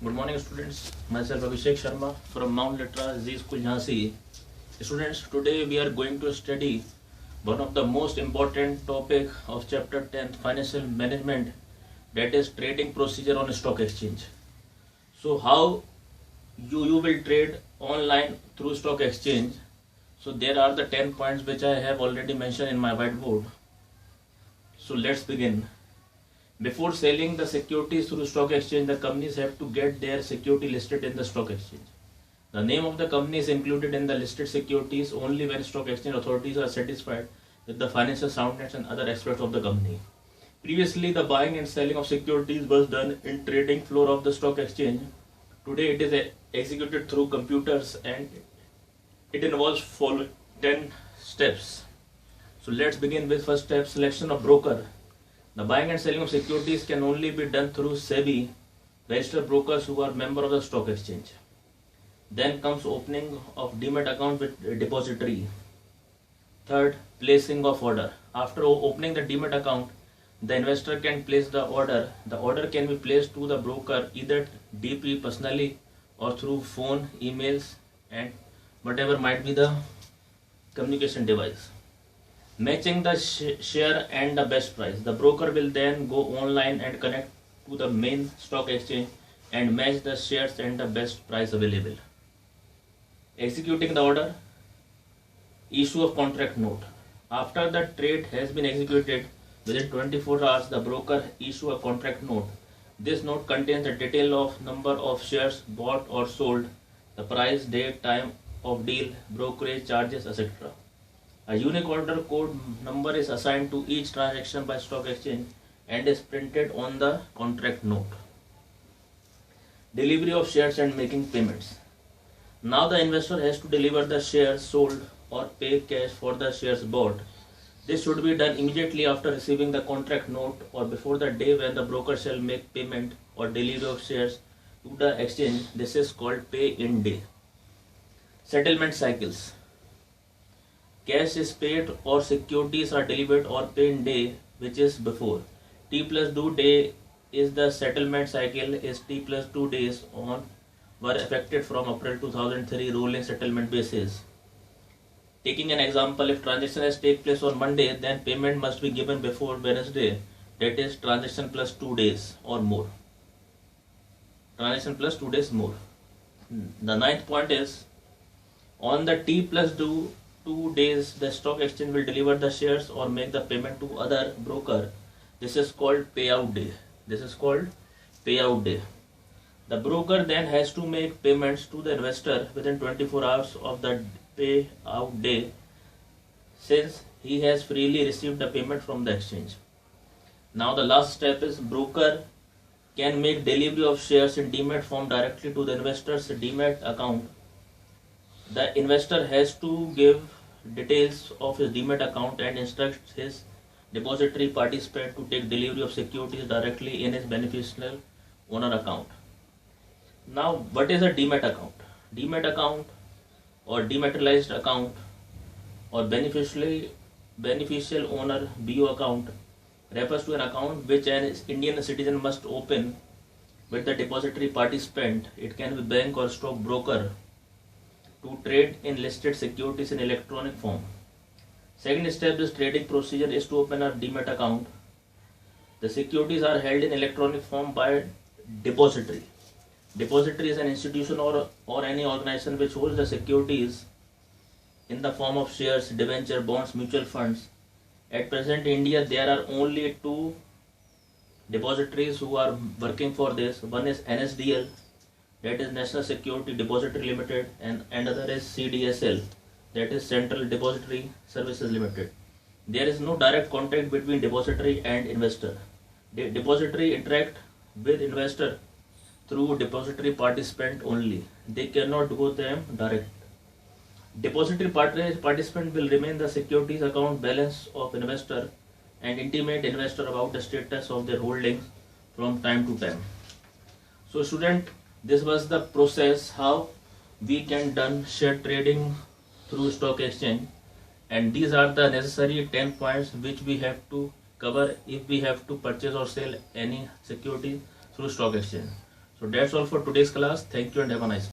Good morning, students. Myself Abhishek Sharma from Mount Litra Z School Jhansi. Students, today we are going to study one of the most important topic of chapter 10, financial management, that is trading procedure on stock exchange. So how you will trade online through stock exchange. So there are the 10 points which I have already mentioned in my whiteboard. So let's begin. Before selling the securities through stock exchange, the companies have to get their security listed in the stock exchange. The name of the company is included in the listed securities only when stock exchange authorities are satisfied with the financial soundness and other aspects of the company. Previously, the buying and selling of securities was done in trading floor of the stock exchange. Today, it is executed through computers and it involves following 10 steps. So let's begin with first step, selection of broker. The buying and selling of securities can only be done through SEBI, registered brokers who are member of the stock exchange. Then comes opening of Demat account with depository. Third, placing of order. After opening the Demat account, the investor can place the order. The order can be placed to the broker either DP personally or through phone, emails, and whatever might be the communication device. Matching the share and the best price. The broker will then go online and connect to the main stock exchange and match the shares and the best price available. Executing the order. Issue of contract note. After the trade has been executed, within 24 hours, the broker issue a contract note. This note contains the detail of number of shares bought or sold, the price, date, time of deal, brokerage charges, etc. A unique order code number is assigned to each transaction by stock exchange and is printed on the contract note. Delivery of shares and making payments. Now the investor has to deliver the shares sold or pay cash for the shares bought. This should be done immediately after receiving the contract note or before the day when the broker shall make payment or delivery of shares to the exchange. This is called pay in day. Settlement cycles. Cash is paid or securities are delivered or paid in day, which is before. T plus due day is the settlement cycle is T plus 2 days on were affected from April 2003 rolling settlement basis. Taking an example, if transaction has take place on Monday, then payment must be given before Wednesday, that is transaction plus 2 days or more. Transaction plus 2 days more. The ninth point is, on the T plus due 2 days, the stock exchange will deliver the shares or make the payment to other broker. This is called payout day. This is called payout day. The broker then has to make payments to the investor within 24 hours of the payout day, since he has freely received the payment from the exchange. Now the last step is broker can make delivery of shares in Demat form directly to the investor's Demat account. The investor has to give details of his Demat account and instruct his depository participant to take delivery of securities directly in his beneficial owner account. Now, what is a Demat account? Demat account or dematerialized account or beneficial owner BO account refers to an account which an Indian citizen must open with the depository participant. It can be bank or stock broker to trade in listed securities in electronic form. Second step is trading procedure is to open a Demat account. The securities are held in electronic form by depository. Depository is an institution or any organization which holds the securities in the form of shares, debenture, bonds, mutual funds. At present in India, there are only two depositories who are working for this. One is NSDL, that is National Security Depository Limited, and another is CDSL, that is Central Depository Services Limited. There is no direct contact between depository and investor. The depository interact with investor through depository participant only. They cannot go them direct. Depository participant will remain the securities account balance of investor and intimate investor about the status of their holdings from time to time. So student, this was the process how we can done share trading through stock exchange, and these are the necessary 10 points which we have to cover if we have to purchase or sell any security through stock exchange. So that's all for today's class. Thank you and have a nice day.